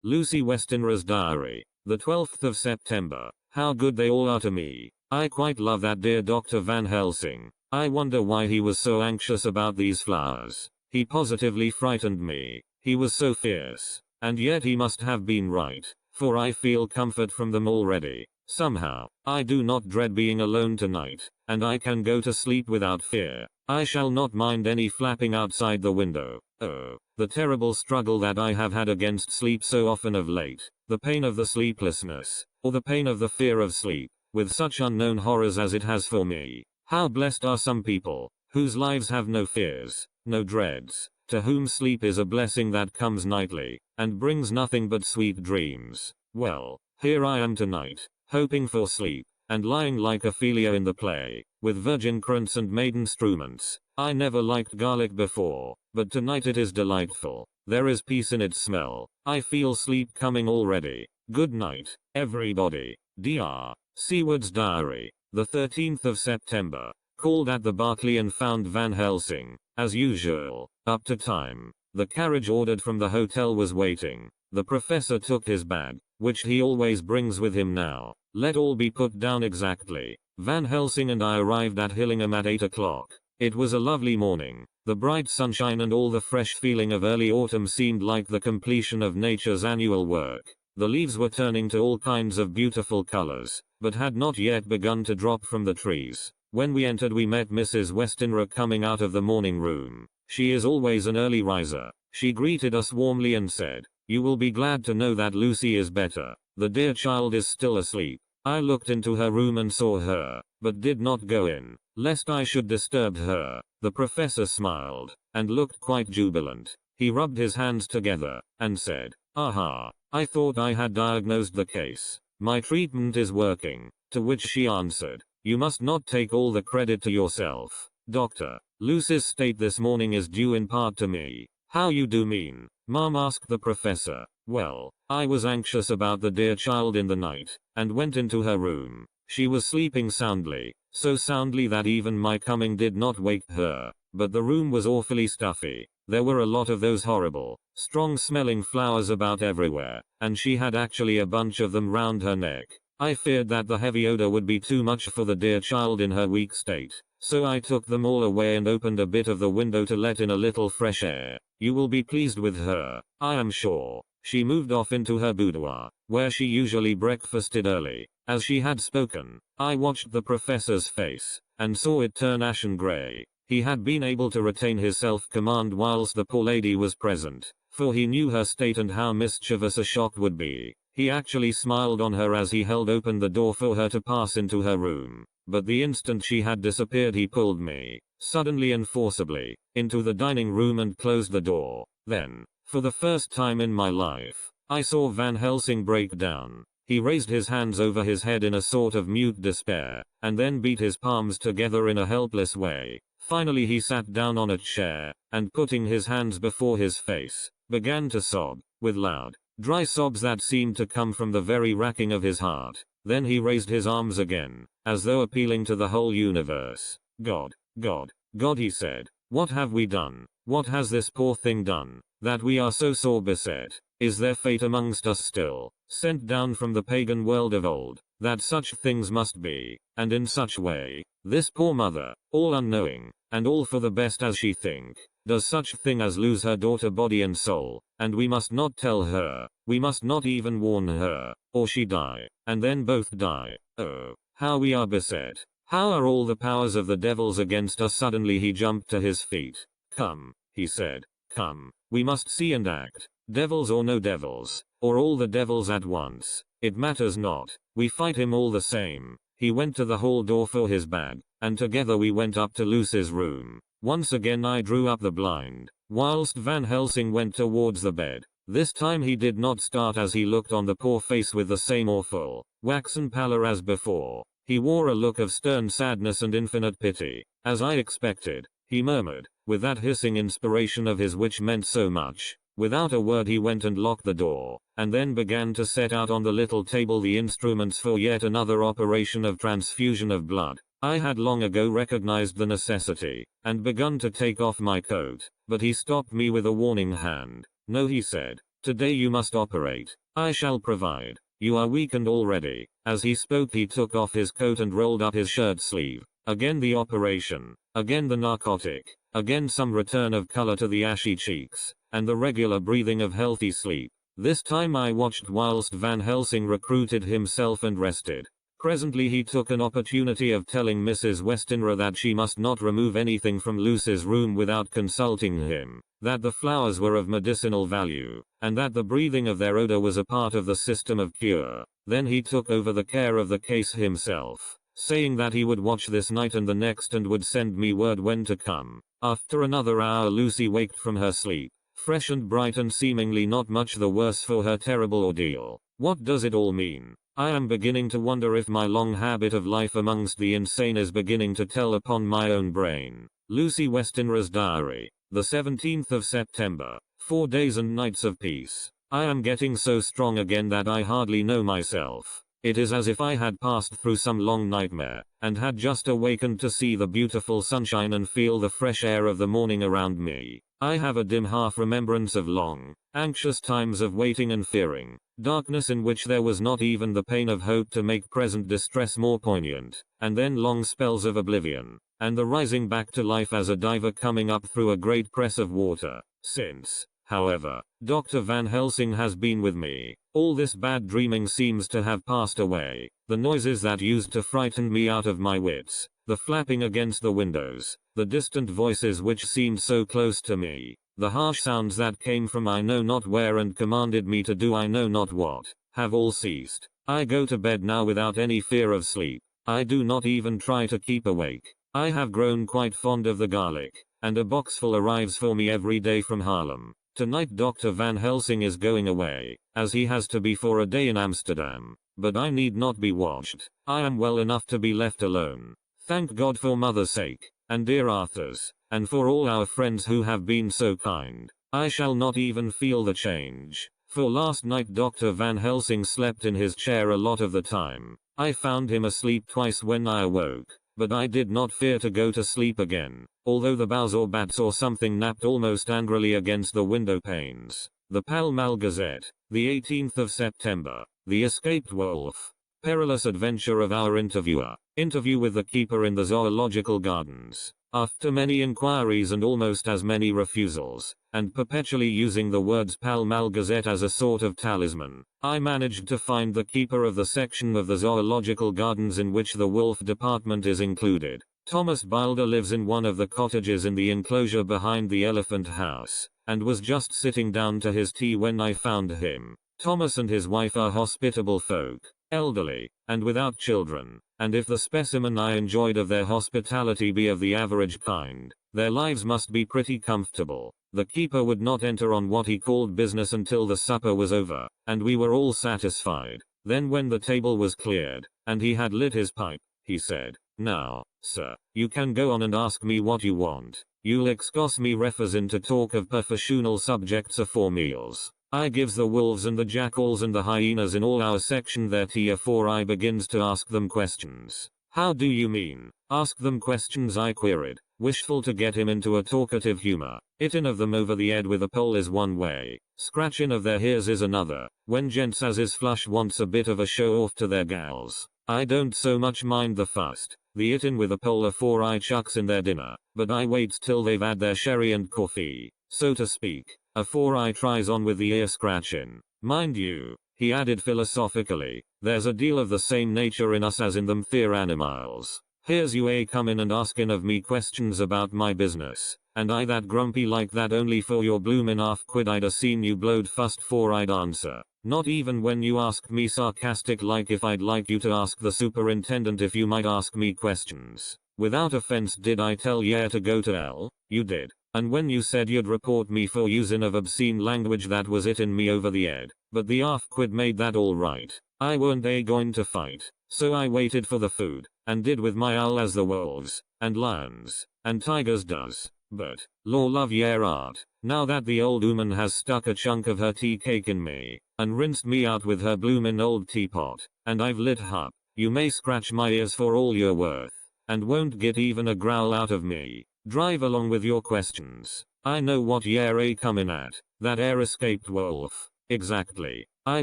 Lucy Westenra's diary. The 12th of September. How good they all are to me. I quite love that dear Dr. Van Helsing. I wonder why he was so anxious about these flowers. He positively frightened me. He was so fierce. And yet he must have been right, for I feel comfort from them already. Somehow, I do not dread being alone tonight, and I can go to sleep without fear. I shall not mind any flapping outside the window. Oh, the terrible struggle that I have had against sleep so often of late, the pain of the sleeplessness, or the pain of the fear of sleep, with such unknown horrors as it has for me. How blessed are some people, whose lives have no fears, no dreads, to whom sleep is a blessing that comes nightly, and brings nothing but sweet dreams. Well, here I am tonight, hoping for sleep, and lying like Ophelia in the play, with virgin crowns and maiden struments. I never liked garlic before, but tonight it is delightful. There is peace in its smell. I feel sleep coming already. Good night, everybody. Dr. Seward's diary. The 13th of September. Called at the Berkeley and found Van Helsing, as usual, up to time. The carriage ordered from the hotel was waiting. The professor took his bag, which he always brings with him now. Let all be put down exactly. Van Helsing and I arrived at Hillingham at 8 o'clock. It was a lovely morning. The bright sunshine and all the fresh feeling of early autumn seemed like the completion of nature's annual work. The leaves were turning to all kinds of beautiful colors, but had not yet begun to drop from the trees. When we entered we met Mrs. Westenra coming out of the morning room. She is always an early riser. She greeted us warmly and said, "You will be glad to know that Lucy is better. The dear child is still asleep." I looked into her room and saw her, but did not go in, lest I should disturb her. The professor smiled, and looked quite jubilant. He rubbed his hands together, and said, "Aha, I thought I had diagnosed the case. My treatment is working." To which she answered, "You must not take all the credit to yourself, Doctor. Lucy's state this morning is due in part to me." "How you do mean, Mom?" asked the professor. "Well, I was anxious about the dear child in the night, and went into her room. She was sleeping soundly, so soundly that even my coming did not wake her, but the room was awfully stuffy. There were a lot of those horrible, strong-smelling flowers about everywhere, and she had actually a bunch of them round her neck. I feared that the heavy odor would be too much for the dear child in her weak state, so I took them all away and opened a bit of the window to let in a little fresh air. You will be pleased with her, I am sure." She moved off into her boudoir, where she usually breakfasted early. As she had spoken, I watched the professor's face, and saw it turn ashen gray. He had been able to retain his self-command whilst the poor lady was present, for he knew her state and how mischievous a shock would be. He actually smiled on her as he held open the door for her to pass into her room. But the instant she had disappeared he pulled me, suddenly and forcibly, into the dining room and closed the door. Then, for the first time in my life, I saw Van Helsing break down. He raised his hands over his head in a sort of mute despair, and then beat his palms together in a helpless way. Finally he sat down on a chair, and putting his hands before his face, began to sob, with loud, dry sobs that seemed to come from the very racking of his heart. Then he raised his arms again, as though appealing to the whole universe. "God, God, God," he said, "what have we done? What has this poor thing done, that we are so sore beset? Is there fate amongst us still, sent down from the pagan world of old, that such things must be, and in such way? This poor mother, all unknowing, and all for the best as she think, does such thing as lose her daughter body and soul, and we must not tell her, we must not even warn her, or she die, and then both die. Oh, how we are beset. How are all the powers of the devils against us?" Suddenly he jumped to his feet. "Come," he said, "come, we must see and act. Devils or no devils, or all the devils at once, it matters not, we fight him all the same." He went to the hall door for his bag, and together we went up to Lucy's room. Once again I drew up the blind, whilst Van Helsing went towards the bed. This time he did not start as he looked on the poor face with the same awful, waxen pallor as before. He wore a look of stern sadness and infinite pity. "As I expected," he murmured, with that hissing inspiration of his which meant so much. Without a word he went and locked the door, and then began to set out on the little table the instruments for yet another operation of transfusion of blood. I had long ago recognized the necessity, and begun to take off my coat, but he stopped me with a warning hand. "No," he said, Today you must operate. I shall provide. You are weakened already. As he spoke he took off his coat and rolled up his shirt sleeve. Again the operation. Again the narcotic. Again some return of color to the ashy cheeks. And the regular breathing of healthy sleep. This time I watched whilst Van Helsing recruited himself and rested. Presently he took an opportunity of telling Mrs. Westenra that she must not remove anything from Lucy's room without consulting him, that the flowers were of medicinal value, and that the breathing of their odor was a part of the system of cure. Then he took over the care of the case himself, saying that he would watch this night and the next and would send me word when to come. After another hour Lucy waked from her sleep, fresh and bright and seemingly not much the worse for her terrible ordeal. What does it all mean? I am beginning to wonder if my long habit of life amongst the insane is beginning to tell upon my own brain. Lucy Westenra's diary. The 17th of September. 4 days and nights of peace. I am getting so strong again that I hardly know myself. It is as if I had passed through some long nightmare, and had just awakened to see the beautiful sunshine and feel the fresh air of the morning around me. I have a dim half remembrance of long, anxious times of waiting and fearing, darkness in which there was not even the pain of hope to make present distress more poignant, and then long spells of oblivion, and the rising back to life as a diver coming up through a great press of water. Since, however, Dr. Van Helsing has been with me, all this bad dreaming seems to have passed away. The noises that used to frighten me out of my wits, the flapping against the windows, the distant voices which seemed so close to me, the harsh sounds that came from I know not where and commanded me to do I know not what, have all ceased. I go to bed now without any fear of sleep. I do not even try to keep awake. I have grown quite fond of the garlic, and a boxful arrives for me every day from Haarlem. Tonight Dr. Van Helsing is going away, as he has to be for a day in Amsterdam, but I need not be watched. I am well enough to be left alone. Thank God for mother's sake, and dear Arthur's, and for all our friends who have been so kind. I shall not even feel the change, for last night Dr. Van Helsing slept in his chair a lot of the time. I found him asleep twice when I awoke, but I did not fear to go to sleep again, although the boughs or bats or something napped almost angrily against the window panes. The Pall Mall Gazette, the 18th of September. The escaped wolf. Perilous adventure of our interviewer. Interview with the keeper in the zoological gardens. After many inquiries and almost as many refusals, and perpetually using the words Pall Mall Gazette as a sort of talisman, I managed to find the keeper of the section of the zoological gardens in which the wolf department is included. Thomas Bilder lives in one of the cottages in the enclosure behind the Elephant House, and was just sitting down to his tea when I found him. Thomas and his wife are hospitable folk, elderly, and without children, and if the specimen I enjoyed of their hospitality be of the average kind, their lives must be pretty comfortable. The keeper would not enter on what he called business until the supper was over, and we were all satisfied. Then when the table was cleared, and he had lit his pipe, he said, "Now, sir, you can go on and ask me what you want. You'll excuse me refusin to talk of professional subjects afore meals. I gives the wolves and the jackals and the hyenas in all our section their tea afore I begins to ask them questions." "How do you mean, ask them questions?" I queried, wishful to get him into a talkative humor. "Hittin' of them over the head with a pole is one way, scratchin' of their ears is another, when gents as is flush wants a bit of a show off to their gals. I don't so much mind the fust, the hittin' with a pole afore I chucks in their dinner, but I waits till they've had their sherry and coffee, so to speak, afore I tries on with the ear scratchin'. Mind you," he added philosophically, "there's a deal of the same nature in us as in them theer animals. Here's you a comin' and askin' of me questions about my business, and I that grumpy like that only for your bloomin' half-quid I'd a seen you blowed fust 'fore I'd answer. Not even when you asked me sarcastic like if I'd like you to ask the superintendent if you might ask me questions. Without offense did I tell ye to go to hell? You did. And when you said you'd report me for usin' of obscene language that was hittin' me over the head. But the half-quid made that all right. I weren't going to fight, so I waited for the food, and did with my owl as the wolves, and lions, and tigers does. But, law love yer art, now that the old ooman has stuck a chunk of her tea cake in me, and rinsed me out with her bloomin' old teapot, and I've lit hup, you may scratch my ears for all you're worth, and won't get even a growl out of me. Drive along with your questions. I know what yer a comin' at. That air escaped wolf. Exactly. I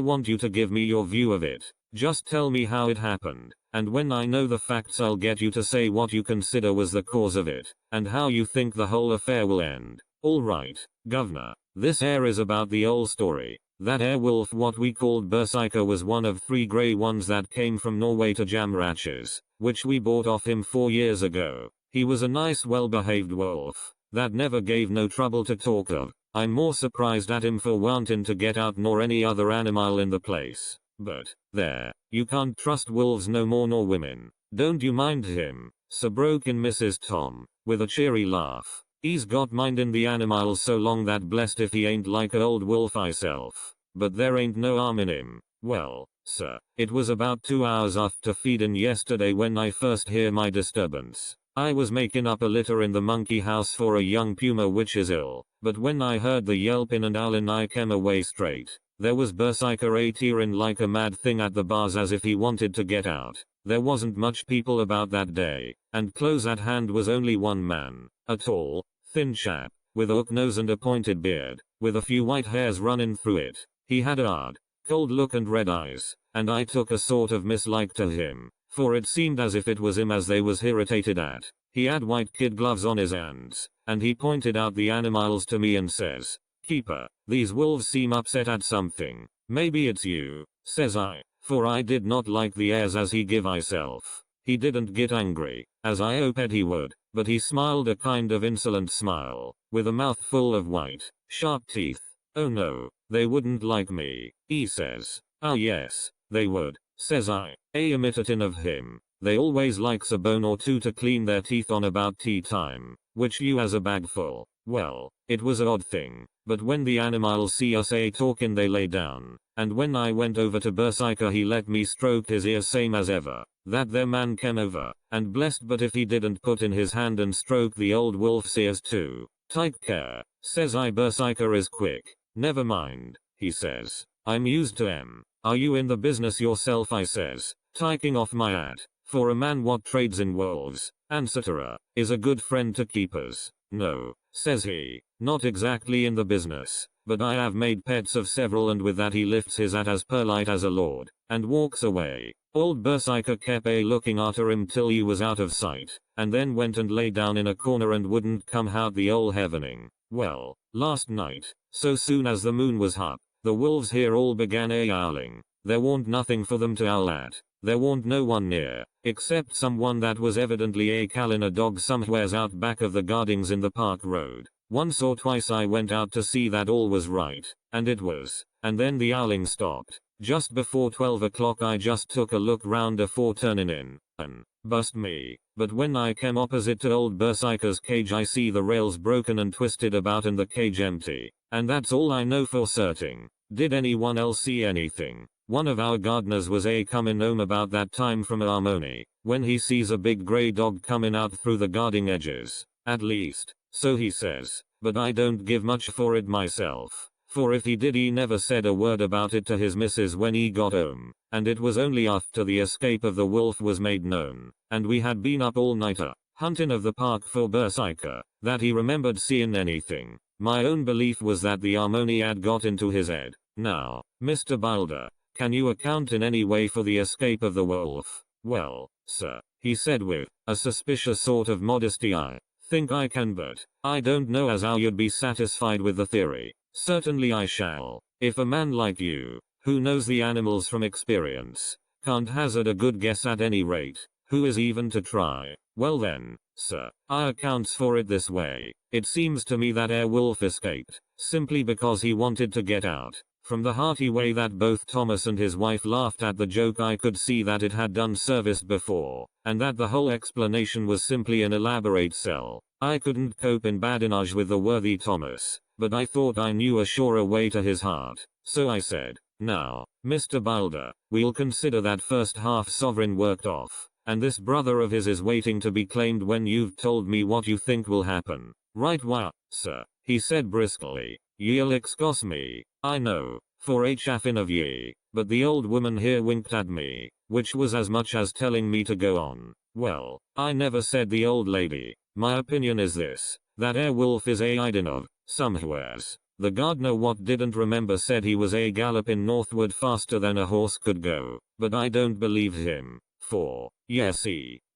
want you to give me your view of it. Just tell me how it happened, and when I know the facts I'll get you to say what you consider was the cause of it, and how you think the whole affair will end. Alright, governor. This air is about the old story. That airwolf what we called Berserker was one of 3 grey ones that came from Norway to Jamratches, which we bought off him 4 years ago. He was a nice well-behaved wolf, that never gave no trouble to talk of. I'm more surprised at him for wanting to get out nor any other animal in the place. But, there, you can't trust wolves no more nor women. Don't you mind him, so broke in Mrs. Tom, with a cheery laugh. He's got mindin' the animals so long that blessed if he ain't like a old wolf myself. But there ain't no harm in him. Well, sir, it was about 2 hours after feedin' yesterday when I first hear my disturbance. I was making up a litter in the monkey house for a young puma which is ill, but when I heard the yelpin' and howlin' I came away straight. There was Berserker a tearin' like a mad thing at the bars as if he wanted to get out. There wasn't much people about that day, and close at hand was only one man, a tall, thin chap, with a hook nose and a pointed beard, with a few white hairs running through it. He had a hard, cold look and red eyes, and I took a sort of mislike to him, for it seemed as if it was him as they was irritated at. He had white kid gloves on his hands, and he pointed out the animals to me and says, "Keeper, these wolves seem upset at something. Maybe it's you," says I, for I did not like the airs as he give myself. He didn't get angry, as I hoped he would, but he smiled a kind of insolent smile, with a mouth full of white, sharp teeth. "Oh no, they wouldn't like me," he says. "Ah yes, they would," says I, imitatin' of him. "They always likes a bone or two to clean their teeth on about tea time, which you has a bag full." Well, it was a odd thing, but when the animals see us talkin' they lay down, and when I went over to Berserker he let me stroke his ear same as ever. That there man came over, and blessed but if he didn't put in his hand and stroke the old wolf's ears too. "Take care," says I. "Berserker is quick." "Never mind," he says. "I'm used to 'em." "Are you in the business yourself?" I says, taking off my hat, for a man what trades in wolves, etc., is a good friend to keepers. "No," says he, "not exactly in the business, but I have made pets of several," and with that he lifts his hat as polite as a lord, and walks away. Old Berserker kept looking after him till he was out of sight, and then went and lay down in a corner and wouldn't come out the ole heavening. Well, last night, so soon as the moon was up, the wolves here all began howling. There warn't nothing for them to howl at. There warn't no one near, except someone that was evidently callin' a dog somewheres out back of the gardings in the park road. Once or twice I went out to see that all was right, and it was, and then the howling stopped. Just before 12 o'clock I just took a look round afore turnin' in, and, bust me, but when I came opposite to old Berserker's cage I see the rails broken and twisted about and the cage empty. And that's all I know for certain. Did anyone else see anything? One of our gardeners was comin' home about that time from Harmony, when he sees a big grey dog comin' out through the garden edges. At least, so he says, but I don't give much for it myself. For if he did he never said a word about it to his missus when he got home, and it was only after the escape of the wolf was made known, and we had been up all nighter, huntin' of the park for Berserker, that he remembered seeing anything. My own belief was that the Harmony had got into his head. Now, Mr. Boulder, can you account in any way for the escape of the wolf? "Well, sir," he said with a suspicious sort of modesty, "I think I can, but I don't know as how you'd be satisfied with the theory." "Certainly I shall. If a man like you, who knows the animals from experience, can't hazard a good guess at any rate, who is even to try? Well then, sir, I accounts for it this way. It seems to me that wolf escaped, simply because he wanted to get out." From the hearty way that both Thomas and his wife laughed at the joke I could see that it had done service before, and that the whole explanation was simply an elaborate sell. I couldn't cope in badinage with the worthy Thomas, but I thought I knew a surer way to his heart, so I said, "Now, Mr. Boulder, we'll consider that first half sovereign worked off, and this brother of his is waiting to be claimed when you've told me what you think will happen." "Right wha, sir," he said briskly. "Ye'll excuse me, I know, for chaffin' of ye, but the old woman here winked at me, which was as much as telling me to go on." "Well, I never said the old lady. My opinion is this, that wolf is hidin' of, somewheres, The gardener what didn't remember said he was a galloping northward faster than a horse could go, but I don't believe him. 4. Yes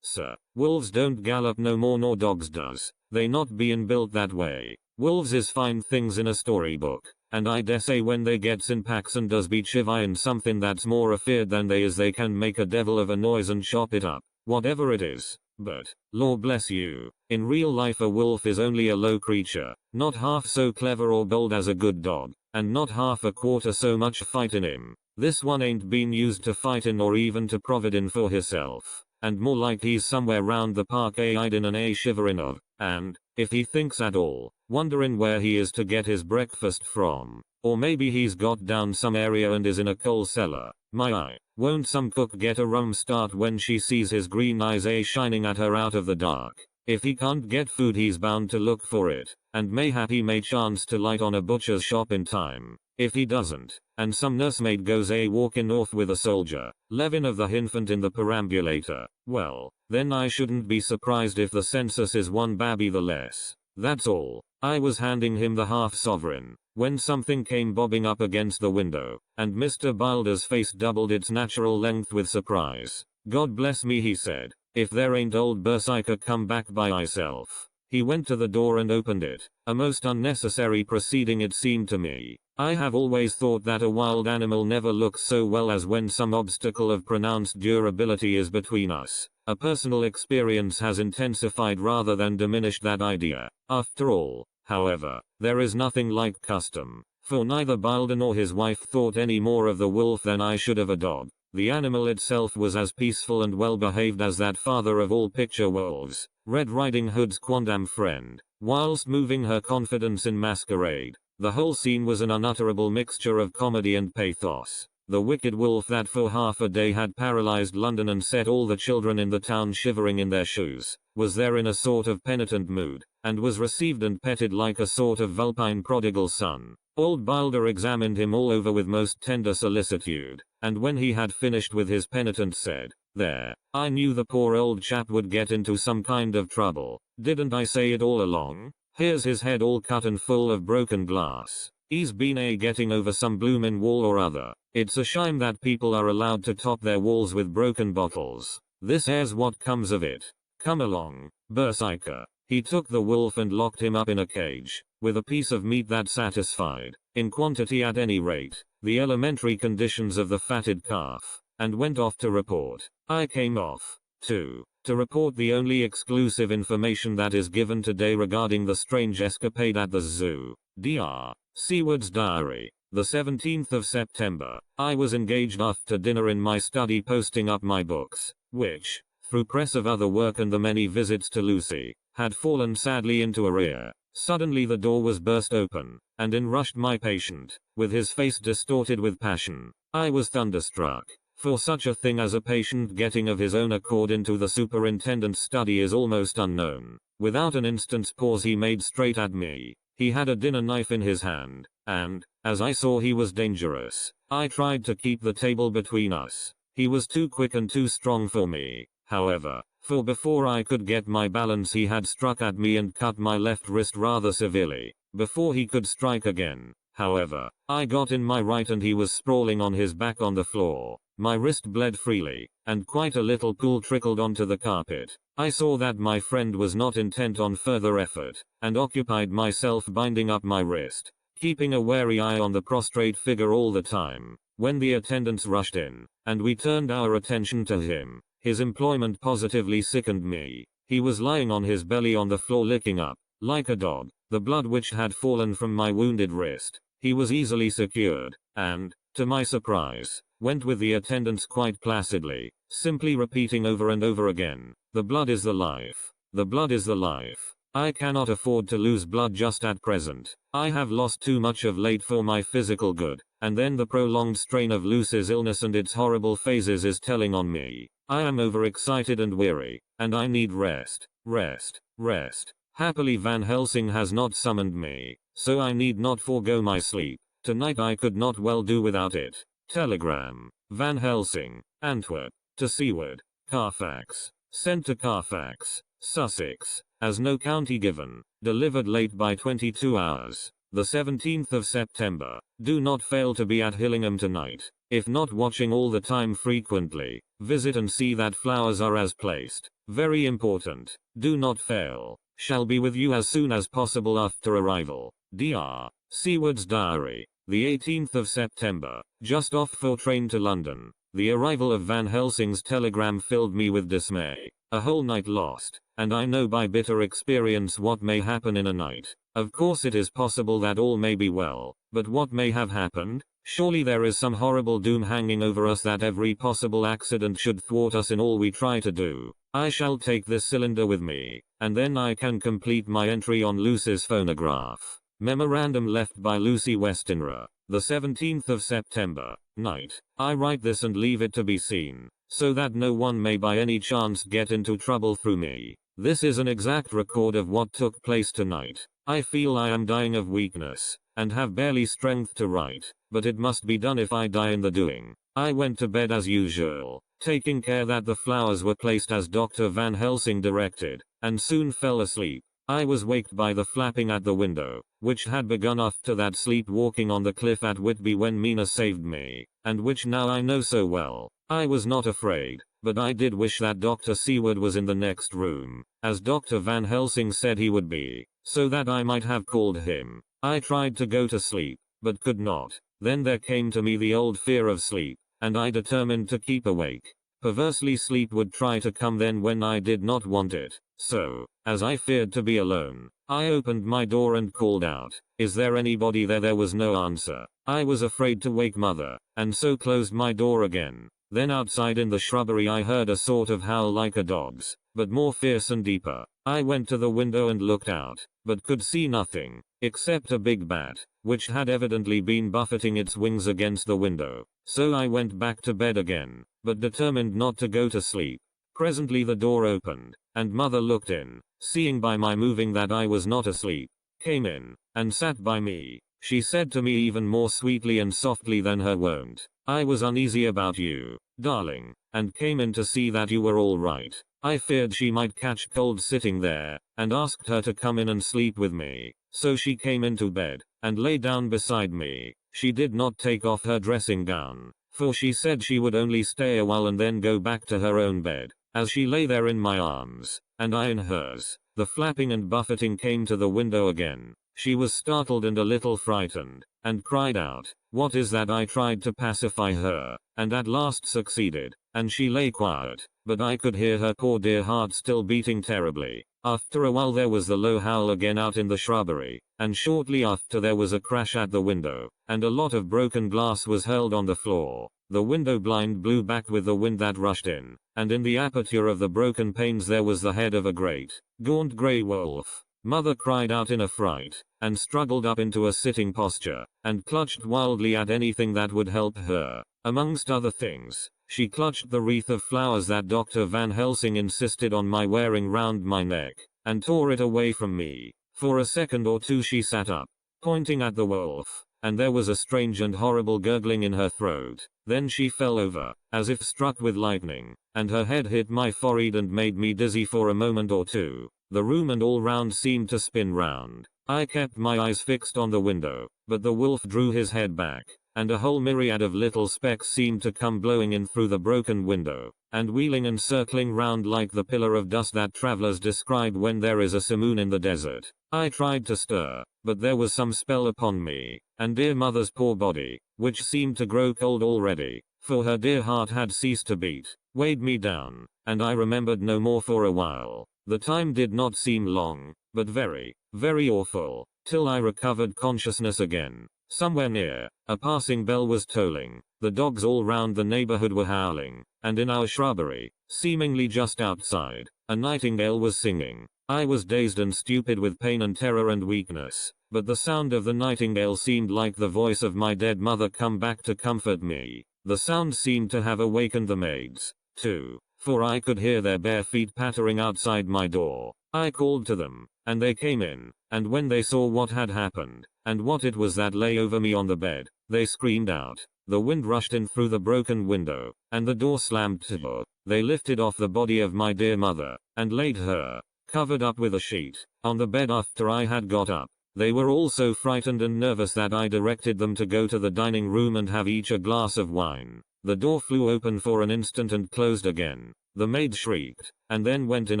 sir. Wolves don't gallop no more nor dogs does. They not bein' built that way. Wolves is fine things in a storybook, and I dare say when they gets in packs and does be chivying something that's more afeard than they is, they can make a devil of a noise and chop it up, whatever it is. But, Lord bless you, in real life a wolf is only a low creature, not half so clever or bold as a good dog, and not half a quarter so much fight in him. This one ain't been used to fightin' or even to providin' for hisself, and more like he's somewhere round the park a-hidin' and a-shiverin' of, and, if he thinks at all, wonderin' where he is to get his breakfast from. Or maybe he's got down some area and is in a coal cellar. My eye, won't some cook get a rum start when she sees his green eyes shining at her out of the dark? If he can't get food he's bound to look for it, and mayhap he may chance to light on a butcher's shop in time. If he doesn't, and some nursemaid goes walking off with a soldier, Levin of the infant in the perambulator, well, then I shouldn't be surprised if the census is one babby the less. That's all. I was handing him the half-sovereign, when something came bobbing up against the window, and Mr. Bilder's face doubled its natural length with surprise. God bless me, he said, if there ain't old Berserker come back by myself. He went to the door and opened it, a most unnecessary proceeding it seemed to me. I have always thought that a wild animal never looks so well as when some obstacle of pronounced durability is between us. A personal experience has intensified rather than diminished that idea. After all, however, there is nothing like custom, for neither Bilder nor his wife thought any more of the wolf than I should of a dog. The animal itself was as peaceful and well behaved as that father of all picture wolves, Red Riding Hood's quondam friend, whilst moving her confidence in masquerade. The whole scene was an unutterable mixture of comedy and pathos. The wicked wolf that for half a day had paralyzed London and set all the children in the town shivering in their shoes, was there in a sort of penitent mood, and was received and petted like a sort of vulpine prodigal son. Old Bilder examined him all over with most tender solicitude, and when he had finished with his penitent said, "There, I knew the poor old chap would get into some kind of trouble. Didn't I say it all along? Here's his head all cut and full of broken glass. He's been getting over some bloomin' wall or other. It's a shame that people are allowed to top their walls with broken bottles. This here's what comes of it. Come along, Berserker." He took the wolf and locked him up in a cage, with a piece of meat that satisfied, in quantity at any rate, the elementary conditions of the fatted calf, and went off to report. I came off, too, to report the only exclusive information that is given today regarding the strange escapade at the zoo. Dr. Seward's diary. The 17th of September, I was engaged after dinner in my study posting up my books, which, through press of other work and the many visits to Lucy, had fallen sadly into arrear. Suddenly the door was burst open, and in rushed my patient, with his face distorted with passion. I was thunderstruck, for such a thing as a patient getting of his own accord into the superintendent's study is almost unknown. Without an instant's pause he made straight at me. He had a dinner knife in his hand, and, as I saw he was dangerous, I tried to keep the table between us. He was too quick and too strong for me, however, for before I could get my balance he had struck at me and cut my left wrist rather severely. Before he could strike again, however, I got in my right and he was sprawling on his back on the floor. My wrist bled freely, and quite a little pool trickled onto the carpet. I saw that my friend was not intent on further effort, and occupied myself binding up my wrist, keeping a wary eye on the prostrate figure all the time. When the attendants rushed in, and we turned our attention to him, his employment positively sickened me. He was lying on his belly on the floor licking up, like a dog, the blood which had fallen from my wounded wrist. He was easily secured, and, to my surprise, went with the attendants quite placidly, simply repeating over and over again, "The blood is the life. The blood is the life. I cannot afford to lose blood just at present. I have lost too much of late for my physical good, and then the prolonged strain of Lucy's illness and its horrible phases is telling on me. I am overexcited and weary, and I need rest, rest, rest. Happily Van Helsing has not summoned me, so I need not forego my sleep. Tonight I could not well do without it." Telegram. Van Helsing, Antwerp, to Seward, Carfax. Sent to Carfax, Sussex, as no county given. Delivered late by 22 hours. the 17th of September. Do not fail to be at Hillingham tonight. If not watching all the time frequently, visit and see that flowers are as placed. Very important. Do not fail. Shall be with you as soon as possible after arrival. Dr. Seward's Diary. The 18th of September. Just off for train to London. The arrival of Van Helsing's telegram filled me with dismay. A whole night lost, and I know by bitter experience what may happen in a night. Of course it is possible that all may be well, but what may have happened? Surely there is some horrible doom hanging over us that every possible accident should thwart us in all we try to do. I shall take this cylinder with me, and then I can complete my entry on Lucy's phonograph. Memorandum left by Lucy Westenra, the 17th of September, night. I write this and leave it to be seen, so that no one may by any chance get into trouble through me. This is an exact record of what took place tonight. I feel I am dying of weakness, and have barely strength to write, but it must be done if I die in the doing. I went to bed as usual, taking care that the flowers were placed as Dr. Van Helsing directed, and soon fell asleep. I was waked by the flapping at the window, which had begun after that sleepwalking on the cliff at Whitby when Mina saved me, and which now I know so well. I was not afraid, but I did wish that Dr. Seward was in the next room, as Dr. Van Helsing said he would be, so that I might have called him. I tried to go to sleep, but could not. Then there came to me the old fear of sleep, and I determined to keep awake. Perversely sleep would try to come then when I did not want it. So, as I feared to be alone, I opened my door and called out, "Is there anybody there?" There was no answer. I was afraid to wake Mother, and so closed my door again. Then outside in the shrubbery I heard a sort of howl like a dog's, but more fierce and deeper. I went to the window and looked out, but could see nothing, except a big bat, which had evidently been buffeting its wings against the window. So I went back to bed again, but determined not to go to sleep. Presently the door opened, and Mother looked in, seeing by my moving that I was not asleep, came in, and sat by me. She said to me even more sweetly and softly than her wont, "I was uneasy about you, darling, and came in to see that you were all right. I feared she might catch cold sitting there, and asked her to come in and sleep with me. So she came into bed, and lay down beside me. She did not take off her dressing gown, for she said she would only stay a while and then go back to her own bed. As she lay there in my arms, and I in hers, the flapping and buffeting came to the window again. She was startled and a little frightened, and cried out, 'What is that?' I tried to pacify her, and at last succeeded, and she lay quiet, but I could hear her poor dear heart still beating terribly. After a while there was the low howl again out in the shrubbery, and shortly after there was a crash at the window, and a lot of broken glass was hurled on the floor. The window blind blew back with the wind that rushed in, and in the aperture of the broken panes there was the head of a great, gaunt grey wolf. Mother cried out in a fright, and struggled up into a sitting posture, and clutched wildly at anything that would help her. Amongst other things, she clutched the wreath of flowers that Dr. Van Helsing insisted on my wearing round my neck, and tore it away from me. For a second or two she sat up, pointing at the wolf, and there was a strange and horrible gurgling in her throat. Then she fell over, as if struck with lightning, and her head hit my forehead and made me dizzy for a moment or two. The room and all round seemed to spin round. I kept my eyes fixed on the window, but the wolf drew his head back, and a whole myriad of little specks seemed to come blowing in through the broken window, and wheeling and circling round like the pillar of dust that travelers describe when there is a simoon in the desert. I tried to stir, but there was some spell upon me, and dear Mother's poor body, which seemed to grow cold already, for her dear heart had ceased to beat, weighed me down, and I remembered no more for a while. The time did not seem long, but very, very awful, till I recovered consciousness again. Somewhere near, a passing bell was tolling, the dogs all round the neighborhood were howling, and in our shrubbery, seemingly just outside, a nightingale was singing. I was dazed and stupid with pain and terror and weakness, but the sound of the nightingale seemed like the voice of my dead mother come back to comfort me. The sound seemed to have awakened the maids, too, for I could hear their bare feet pattering outside my door. I called to them, and they came in, and when they saw what had happened, and what it was that lay over me on the bed, they screamed out. The wind rushed in through the broken window, and the door slammed to. They lifted off the body of my dear mother, and laid her, covered up with a sheet, on the bed after I had got up. They were all so frightened and nervous that I directed them to go to the dining room and have each a glass of wine. The door flew open for an instant and closed again. The maid shrieked, and then went in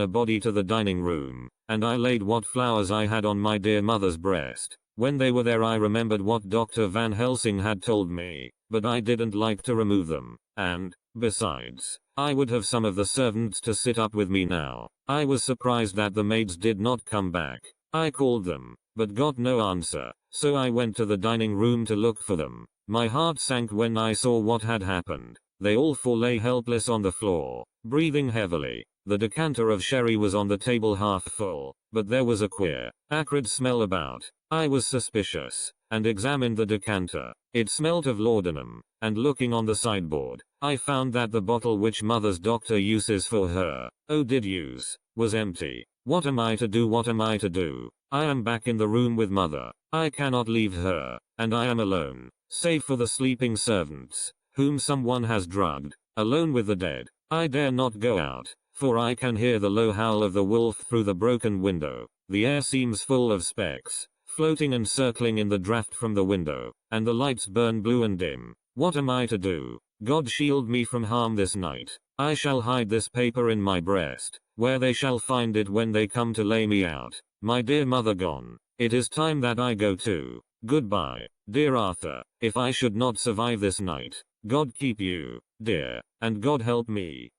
a body to the dining room, and I laid what flowers I had on my dear mother's breast. When they were there I remembered what Dr. Van Helsing had told me, but I didn't like to remove them, and, besides, I would have some of the servants to sit up with me now. I was surprised that the maids did not come back. I called them, but got no answer, so I went to the dining room to look for them. My heart sank when I saw what had happened. They all four lay helpless on the floor, breathing heavily. The decanter of sherry was on the table half full, but there was a queer, acrid smell about. I was suspicious, and examined the decanter. It smelt of laudanum, and looking on the sideboard, I found that the bottle which mother's doctor uses for her, did use, was empty. What am I to do? What am I to do? I am back in the room with mother. I cannot leave her, and I am alone, save for the sleeping servants, whom someone has drugged, alone with the dead. I dare not go out, for I can hear the low howl of the wolf through the broken window. The air seems full of specks, floating and circling in the draft from the window, and the lights burn blue and dim. What am I to do? God shield me from harm this night. I shall hide this paper in my breast, where they shall find it when they come to lay me out. My dear mother gone. It is time that I go too. Goodbye, dear Arthur. If I should not survive this night, God keep you, dear, and God help me.